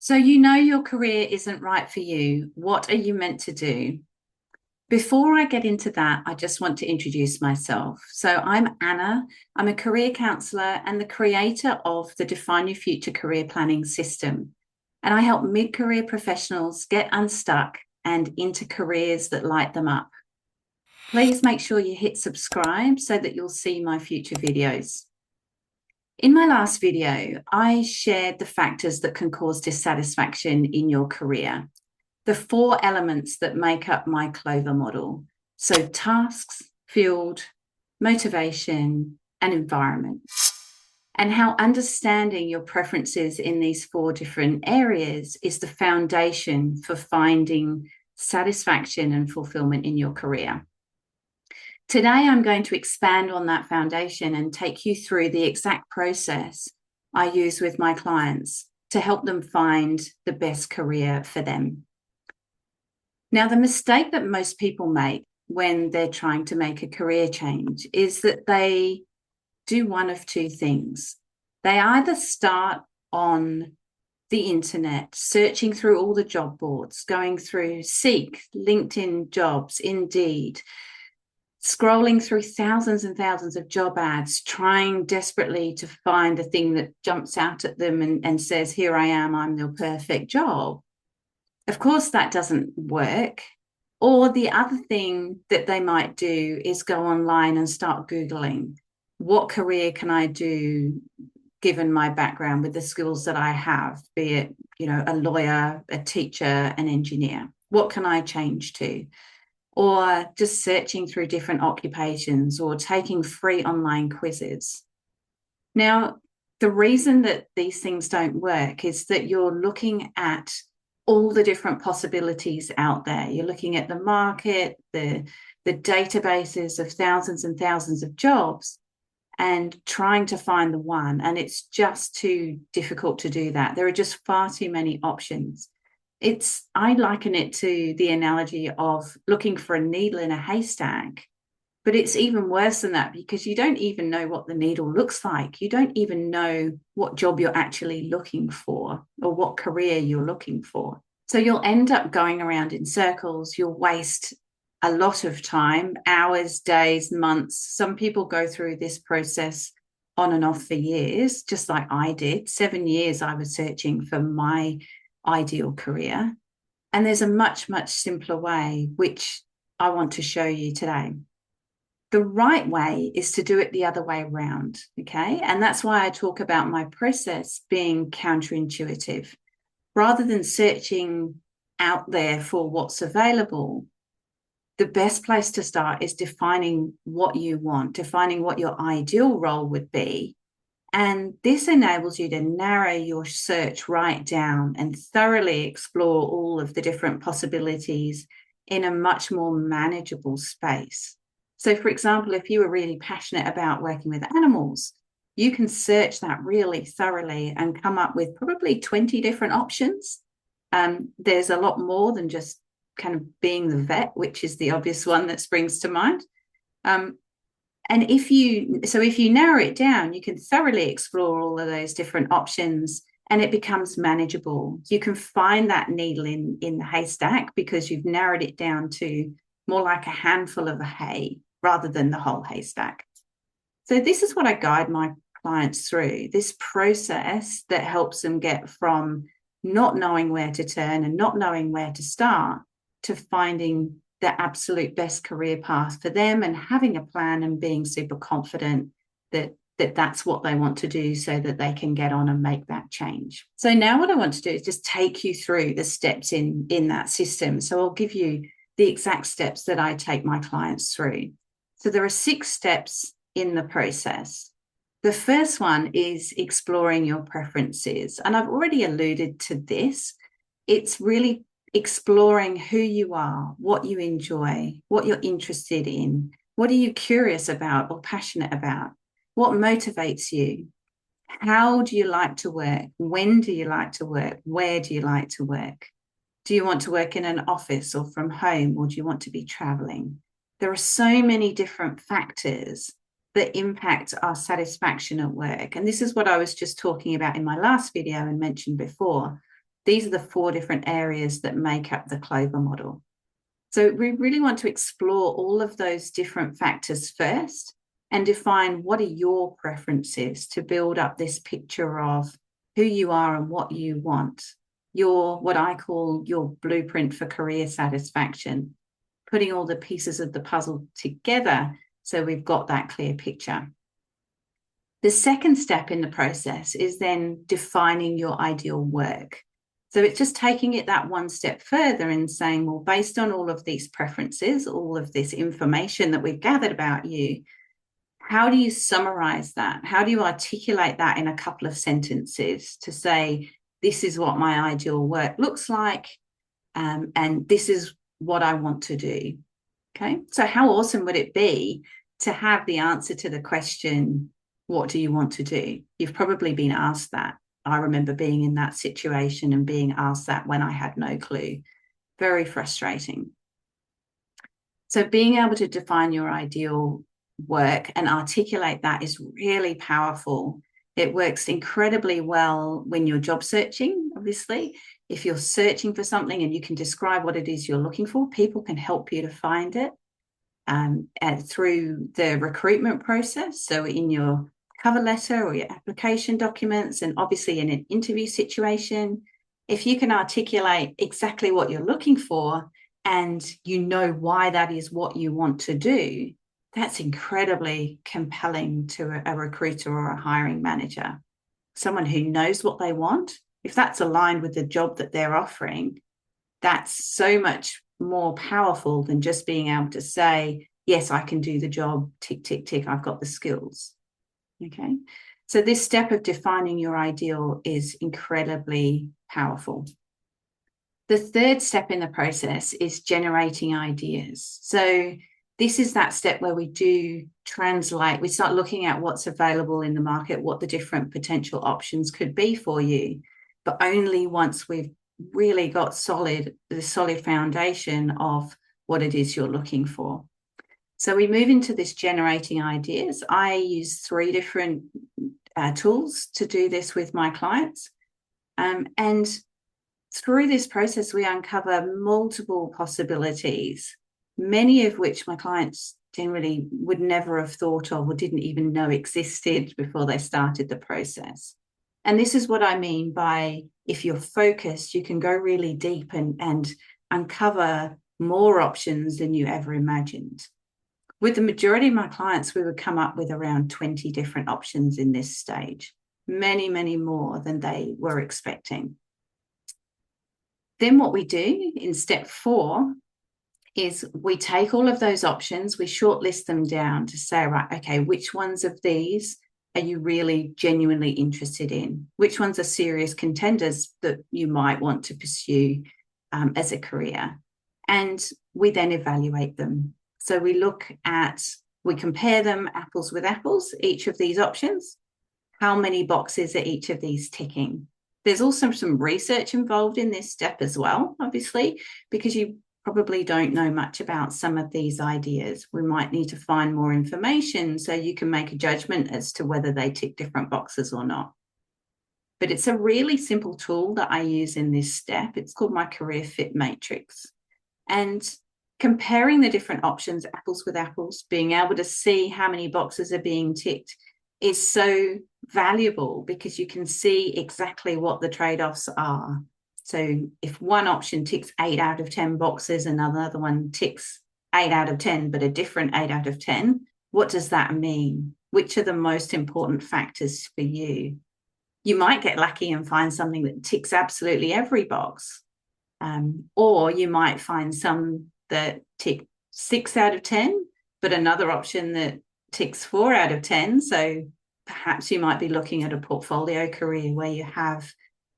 So you know your career isn't right for you. What are you meant to do? Before I get into that, I just want to introduce myself. So I'm Anna. I'm a career counsellor and the creator of the Define Your Future career planning system. And I help mid-career professionals get unstuck and into careers that light them up. Please make sure you hit subscribe so that you'll see my future videos. In my last video, I shared the factors that can cause dissatisfaction in your career, the 4 elements that make up my Clover model. So tasks, field, motivation, and environment. And how understanding your preferences in these 4 different areas is the foundation for finding satisfaction and fulfillment in your career. Today, I'm going to expand on that foundation and take you through the exact process I use with my clients to help them find the best career for them. Now, the mistake that most people make when they're trying to make a career change is that they do one of 2 things. They either start on the internet, searching through all the job boards, going through Seek, LinkedIn Jobs, Indeed, scrolling through thousands and thousands of job ads, trying desperately to find the thing that jumps out at them and says, here I am, I'm your perfect job. Of course, that doesn't work. Or the other thing that they might do is go online and start Googling, what career can I do given my background with the skills that I have, be it, a lawyer, a teacher, an engineer? What can I change to? Or just searching through different occupations or taking free online quizzes. Now, the reason that these things don't work is that you're looking at all the different possibilities out there. You're looking at the market, the databases of thousands and thousands of jobs and trying to find the one. And it's just too difficult to do that. There are just far too many options. I liken it to the analogy of looking for a needle in a haystack, but it's even worse than that because you don't even know what the needle looks like. You don't even know what job you're actually looking for or what career you're looking for. So you'll end up going around in circles. You'll waste a lot of time, hours, days, months. Some people go through this process on and off for years, just like I did. 7 years I was searching for my ideal career. And there's a much, much simpler way, which I want to show you today. The right way is to do it the other way around, okay? And that's why I talk about my process being counterintuitive. Rather than searching out there for what's available, the best place to start is defining what you want, defining what your ideal role would be. And this enables you to narrow your search right down and thoroughly explore all of the different possibilities in a much more manageable space. So, for example, if you were really passionate about working with animals, you can search that really thoroughly and come up with probably 20 different options. There's a lot more than just kind of being the vet, which is the obvious one that springs to mind. And if you narrow it down, you can thoroughly explore all of those different options and it becomes manageable. You can find that needle in the haystack because you've narrowed it down to more like a handful of hay rather than the whole haystack. So this is what I guide my clients through, this process that helps them get from not knowing where to turn and not knowing where to start to finding the absolute best career path for them and having a plan and being super confident that that's what they want to do so that they can get on and make that change. So now what I want to do is just take you through the steps in that system. So I'll give you the exact steps that I take my clients through. So there are 6 steps in the process. The first one is exploring your preferences. And I've already alluded to this. It's really exploring who you are, what you enjoy, what you're interested in, what are you curious about or passionate about, what motivates you, how do you like to work, when do you like to work, where do you like to work, do you want to work in an office or from home, or do you want to be traveling? There are so many different factors that impact our satisfaction at work, and this is what I was just talking about in my last video and mentioned before. These are the 4 different areas that make up the Clover model. So we really want to explore all of those different factors first and define what are your preferences to build up this picture of who you are and what you want. What I call your blueprint for career satisfaction, putting all the pieces of the puzzle together so we've got that clear picture. The second step in the process is then defining your ideal work. So it's just taking it that one step further and saying, well, based on all of these preferences, all of this information that we've gathered about you, how do you summarize that? How do you articulate that in a couple of sentences to say, this is what my ideal work looks like, and this is what I want to do? Okay, so how awesome would it be to have the answer to the question, what do you want to do? You've probably been asked that. I remember being in that situation and being asked that when I had no clue. Very frustrating. So being able to define your ideal work and articulate that is really powerful. It works incredibly well when you're job searching, obviously. If you're searching for something and you can describe what it is you're looking for, people can help you to find it through the recruitment process. So in your cover letter or your application documents, and obviously in an interview situation, if you can articulate exactly what you're looking for and you know why that is what you want to do, that's incredibly compelling to a recruiter or a hiring manager. Someone who knows what they want, if that's aligned with the job that they're offering, that's so much more powerful than just being able to say, yes, I can do the job, tick, tick, tick, I've got the skills. Okay, so this step of defining your ideal is incredibly powerful. The third step in the process is generating ideas. So this is that step where we do translate, we start looking at what's available in the market, what the different potential options could be for you, but only once we've really got the solid foundation of what it is you're looking for. So we move into this generating ideas. I use 3 different tools to do this with my clients. And through this process, we uncover multiple possibilities, many of which my clients generally would never have thought of or didn't even know existed before they started the process. And this is what I mean by, if you're focused, you can go really deep and uncover more options than you ever imagined. With the majority of my clients, we would come up with around 20 different options in this stage, many, many more than they were expecting. Then what we do in step 4 is we take all of those options, we shortlist them down to say, right, okay, which ones of these are you really genuinely interested in? Which ones are serious contenders that you might want to pursue as a career? And we then evaluate them. So we compare them apples with apples, each of these options. How many boxes are each of these ticking? There's also some research involved in this step as well, obviously, because you probably don't know much about some of these ideas. We might need to find more information so you can make a judgment as to whether they tick different boxes or not. But it's a really simple tool that I use in this step. It's called my Career Fit Matrix. And comparing the different options, apples with apples, being able to see how many boxes are being ticked is so valuable because you can see exactly what the trade-offs are. So if one option ticks 8 out of 10 boxes and another one ticks 8 out of 10, but a different 8 out of 10, what does that mean? Which are the most important factors for you? You might get lucky and find something that ticks absolutely every box. Or you might find some that tick 6 out of 10, but another option that ticks 4 out of 10. So perhaps you might be looking at a portfolio career where you have,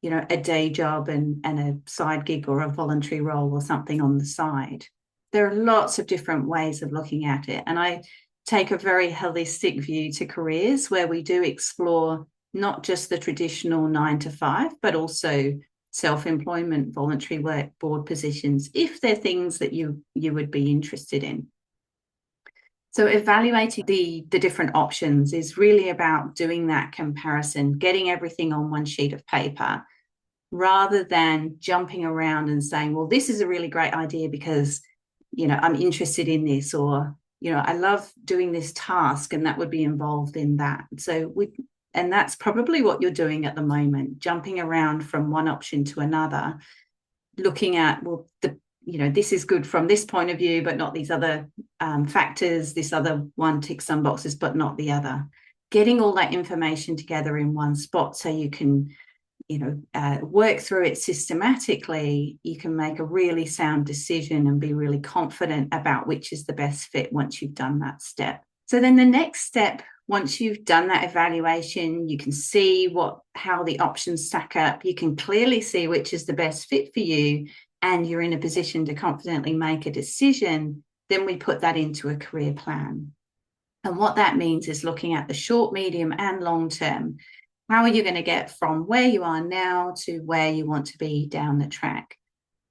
a day job and a side gig or a voluntary role or something on the side. There are lots of different ways of looking at it. And I take a very holistic view to careers where we do explore not just the traditional 9 to 5, but also self-employment, voluntary work, board positions, if they're things that you would be interested in. So evaluating the different options is really about doing that comparison, getting everything on one sheet of paper, rather than jumping around and saying, well, this is a really great idea because, I'm interested in this, or, I love doing this task and that would be involved in that. And that's probably what you're doing at the moment, jumping around from one option to another, looking at, well, this is good from this point of view, but not these other factors. This other one ticks some boxes, but not the other. Getting all that information together in one spot so you can, work through it systematically, you can make a really sound decision and be really confident about which is the best fit once you've done that step. So then the next step, once you've done that evaluation, you can see how the options stack up. You can clearly see which is the best fit for you, and you're in a position to confidently make a decision. Then we put that into a career plan. And what that means is looking at the short, medium, and long term. How are you going to get from where you are now to where you want to be down the track?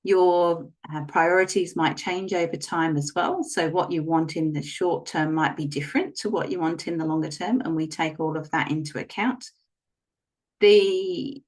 Your priorities might change over time as well. So what you want in the short term might be different to what you want in the longer term, and we take all of that into account. Essentially,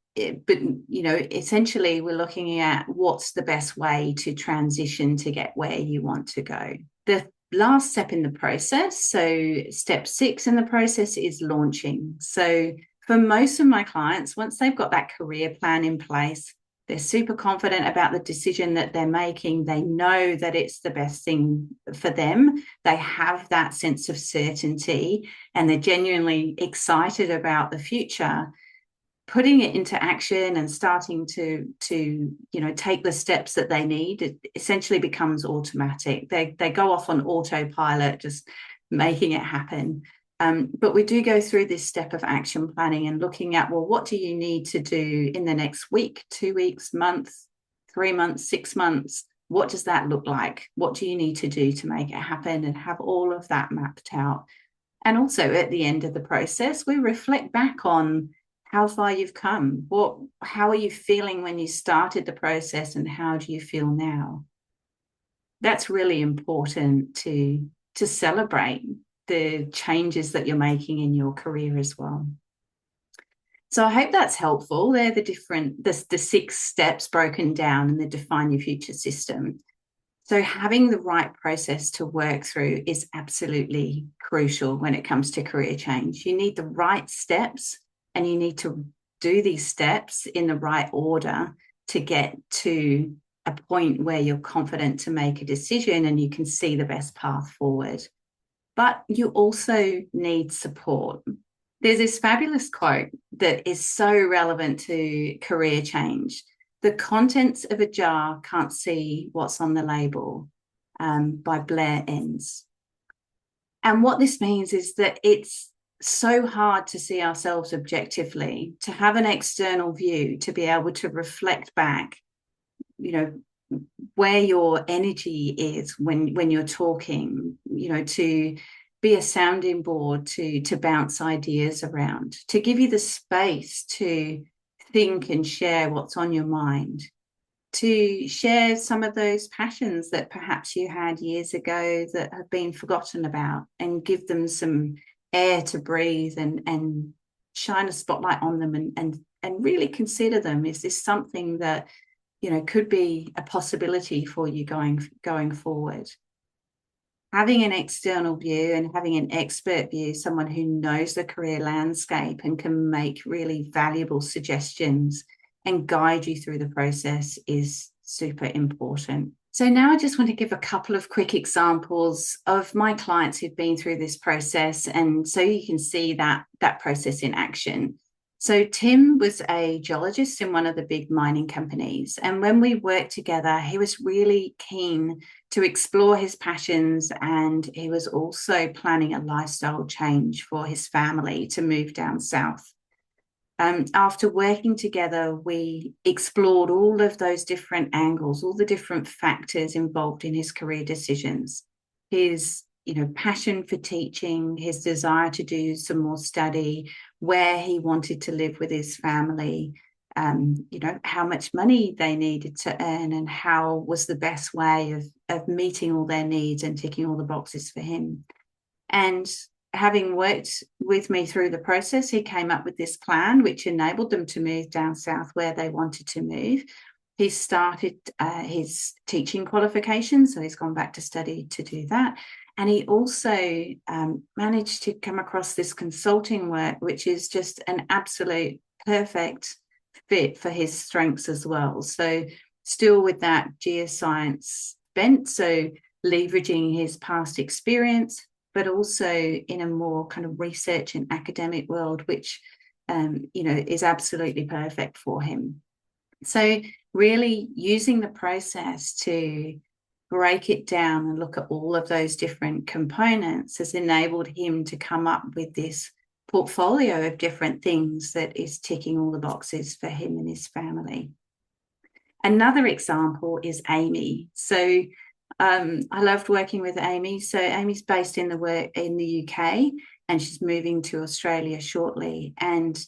we're looking at what's the best way to transition to get where you want to go. The last step in the process, so step 6 in the process, is launching. So for most of my clients, once they've got that career plan in place, they're super confident about the decision that they're making. They know that it's the best thing for them. They have that sense of certainty, and they're genuinely excited about the future. Putting it into action and starting to take the steps that they need, it essentially becomes automatic. They go off on autopilot, just making it happen. But we do go through this step of action planning and looking at, well, what do you need to do in the next week, 2 weeks, month, 3 months, 6 months? What does that look like? What do you need to do to make it happen, and have all of that mapped out? And also at the end of the process, we reflect back on how far you've come. How are you feeling when you started the process, and how do you feel now? That's really important to celebrate the changes that you're making in your career as well. So I hope that's helpful. They're the 6 steps broken down in the Define Your Future system. So having the right process to work through is absolutely crucial when it comes to career change. You need the right steps, and you need to do these steps in the right order to get to a point where you're confident to make a decision and you can see the best path forward. But you also need support. There's this fabulous quote that is so relevant to career change. The contents of a jar can't see what's on the label, by Blair Enns. And what this means is that it's so hard to see ourselves objectively, to have an external view, to be able to reflect back, where your energy is when you're talking, to be a sounding board, to bounce ideas around, to give you the space to think and share what's on your mind, to share some of those passions that perhaps you had years ago that have been forgotten about, and give them some air to breathe, and shine a spotlight on them, and really consider them. Is this something that could be a possibility for you going forward? Having an external view and having an expert view, someone who knows the career landscape and can make really valuable suggestions and guide you through the process, is super important. So now I just want to give a couple of quick examples of my clients who've been through this process, and so you can see that process in action. So Tim was a geologist in one of the big mining companies, and when we worked together, he was really keen to explore his passions, and he was also planning a lifestyle change for his family to move down south. After working together, we explored all of those different angles, all the different factors involved in his career decisions. His, passion for teaching, his desire to do some more study, where he wanted to live with his family, how much money they needed to earn, and how was the best way of meeting all their needs and ticking all the boxes for him. And having worked with me through the process, he came up with this plan which enabled them to move down south where they wanted to move. He started his teaching qualifications, so he's gone back to study to do that. And he also managed to come across this consulting work, which is just an absolute perfect fit for his strengths as well. So still with that geoscience bent, so leveraging his past experience, but also in a more kind of research and academic world, which, is absolutely perfect for him. So really using the process to break it down and look at all of those different components has enabled him to come up with this portfolio of different things that is ticking all the boxes for him and his family. Another example is Amy. So I loved working with Amy. So Amy's based in the UK, and she's moving to Australia shortly. And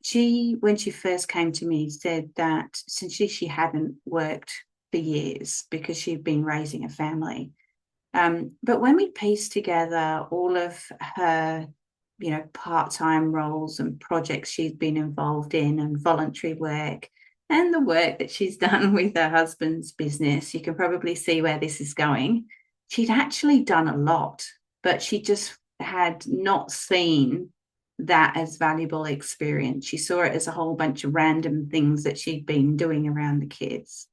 she, when she first came to me, said that since she hadn't worked for years because she'd been raising a family. But when we pieced together all of her, part-time roles and projects she's been involved in and voluntary work and the work that she's done with her husband's business, you can probably see where this is going. She'd actually done a lot, but she just had not seen that as valuable experience. She saw it as a whole bunch of random things that she'd been doing around the kids.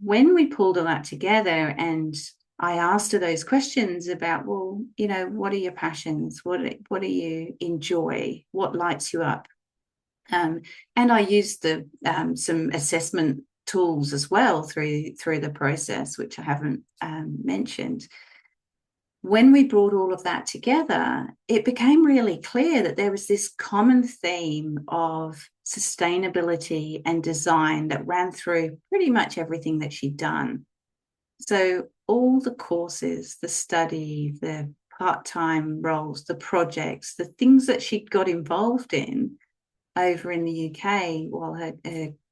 When we pulled all that together and I asked her those questions about, well, what are your passions? What do you enjoy? What lights you up? And I used some assessment tools as well through the process, which I haven't mentioned. When we brought all of that together, it became really clear that there was this common theme of sustainability and design that ran through pretty much everything that she'd done. So all the courses, the study, the part-time roles, the projects, the things that she'd got involved in over in the UK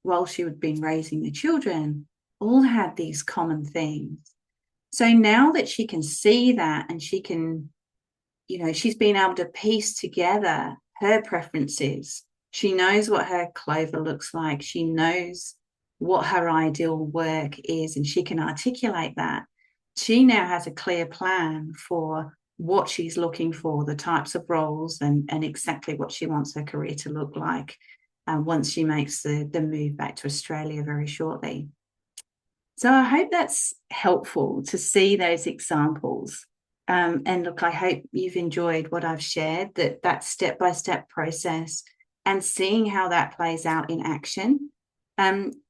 while she had been raising the children, all had these common themes. So now that she can see that and she can, she's been able to piece together her preferences. She knows what her clover looks like. She knows what her ideal work is, and she can articulate that. She now has a clear plan for what she's looking for, the types of roles and exactly what she wants her career to look like once she makes the move back to Australia very shortly. So I hope that's helpful to see those examples. And look, I hope you've enjoyed what I've shared, that step-by-step process and seeing how that plays out in action.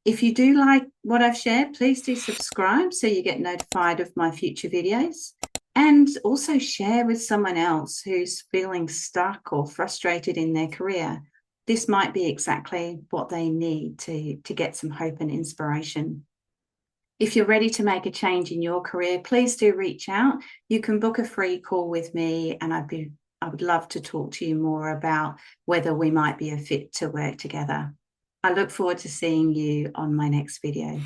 If you do like what I've shared, please do subscribe so you get notified of my future videos. And also share with someone else who's feeling stuck or frustrated in their career. This might be exactly what they need to get some hope and inspiration. If you're ready to make a change in your career, please do reach out. You can book a free call with me, and I would love to talk to you more about whether we might be a fit to work together. I look forward to seeing you on my next video.